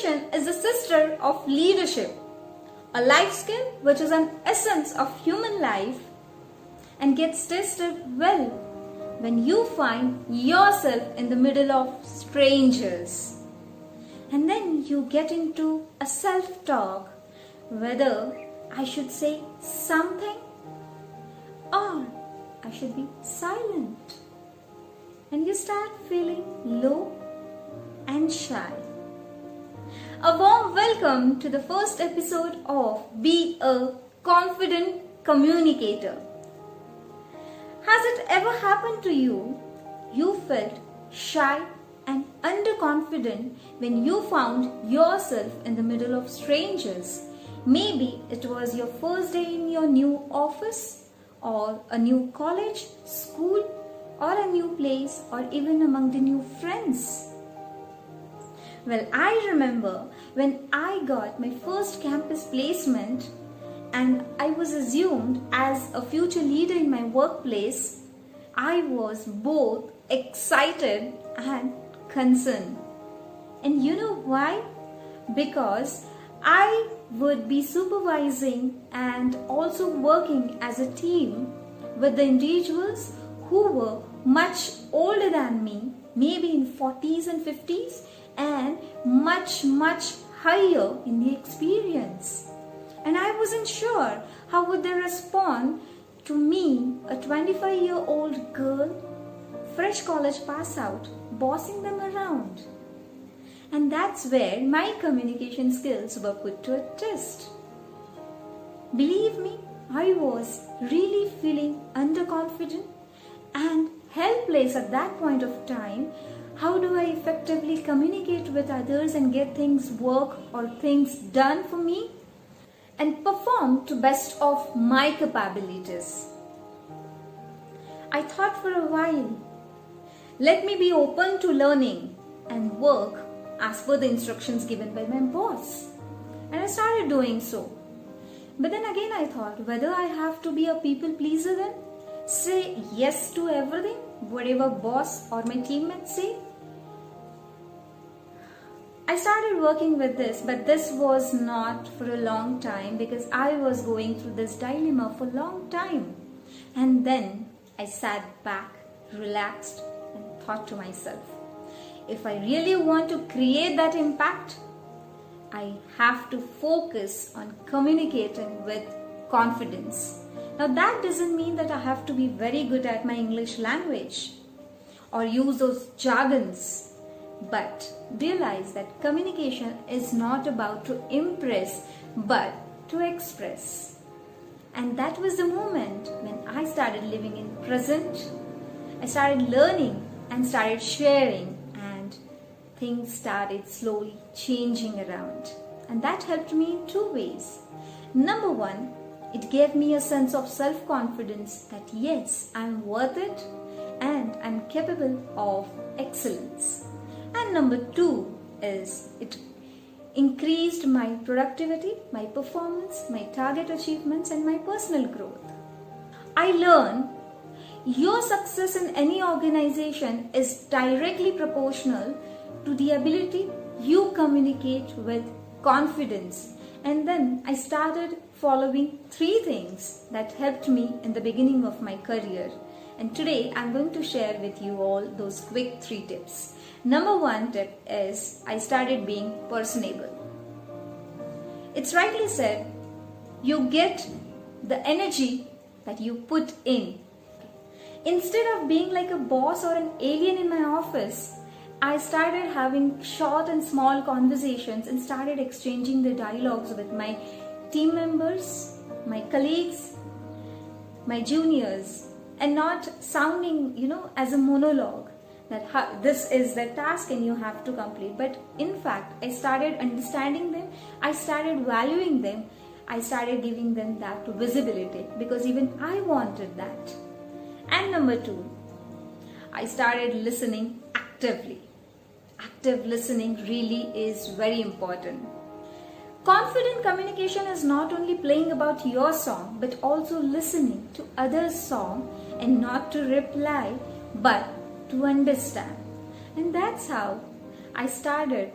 Communication is the sister of leadership, a life skill which is an essence of human life and gets tested well when you find yourself in the middle of strangers. And then you get into a self-talk whether I should say something or I should be silent. And you start feeling low and shy. A warm welcome to the first episode of Be a Confident Communicator. Has it ever happened to you? You felt shy and underconfident when you found yourself in the middle of strangers. Maybe it was your first day in your new office or a new college, school, or a new place, or even among the new friends. Well, I remember when I got my first campus placement and I was assumed as a future leader in my workplace, I was both excited and concerned. And you know why? Because I would be supervising and also working as a team with the individuals who were much older than me, maybe in 40s and 50s, and much higher in the experience. And I wasn't sure how would they respond to me, a 25-year-old girl, fresh college pass out, bossing them around. And that's where my communication skills were put to a test. Believe me, I was really feeling underconfident and helpless at that point of time. How do I effectively communicate with others and get things work or things done for me and perform to best of my capabilities? I thought for a while, let me be open to learning and work as per the instructions given by my boss. And I started doing so. But then again I thought, whether I have to be a people pleaser then? Say yes to everything, whatever boss or my teammates say? I started working with this, but this was not for a long time because I was going through this dilemma for a long time. And then I sat back, relaxed, and thought to myself, if I really want to create that impact, I have to focus on communicating with confidence. Now that doesn't mean that I have to be very good at my English language or use those jargons, but realize that communication is not about to impress but to express. And that was the moment when I started living in present. I started learning and started sharing, and things started slowly changing around. And that helped me in two ways. Number one, it gave me a sense of self-confidence that yes, I'm worth it and I'm capable of excellence. And number two is it increased my productivity, my performance, my target achievements, and my personal growth. I learned your success in any organization is directly proportional to the ability you communicate with confidence. And then I started following 3 things that helped me in the beginning of my career. And today I'm going to share with you all those quick 3 tips. Number 1 tip is I started being personable. It's rightly said, you get the energy that you put in. Instead of being like a boss or an alien in my office, I started having short and small conversations and started exchanging the dialogues with my team members, my colleagues, my juniors, and not sounding, as a monologue that this is the task and you have to complete. But in fact, I started understanding them, I started valuing them, I started giving them that visibility because even I wanted that. And number 2, I started listening actively. Active listening really is very important. Confident communication is not only playing about your song but also listening to others' song and not to reply but to understand. And that's how I started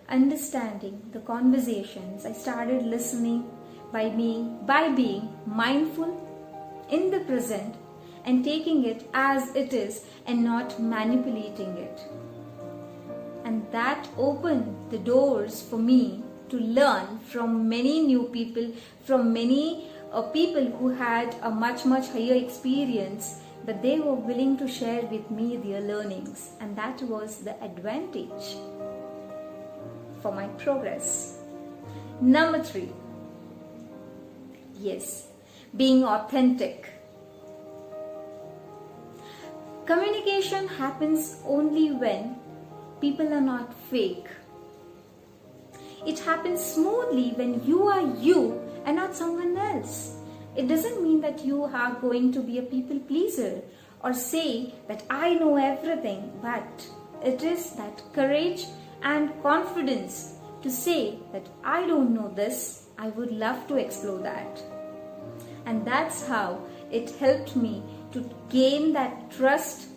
understanding the conversations. I started listening by being mindful in the present and taking it as it is and not manipulating it. And that opened the doors for me to learn from many new people, from many people who had a much higher experience, but they were willing to share with me their learnings, and that was the advantage for my progress. Number 3, yes, being authentic. Communication happens only when people are not fake. It happens smoothly when you are you and not someone else. It doesn't mean that you are going to be a people pleaser or say that I know everything, but it is that courage and confidence to say that I don't know this, I would love to explore that. And that's how it helped me to gain that trust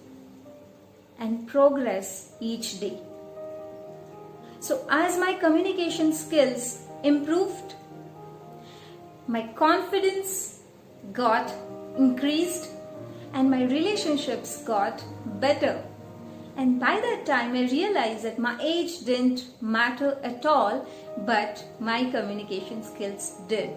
and progress each day. So as my communication skills improved, my confidence got increased and my relationships got better. And by that time I realized that my age didn't matter at all, but my communication skills did.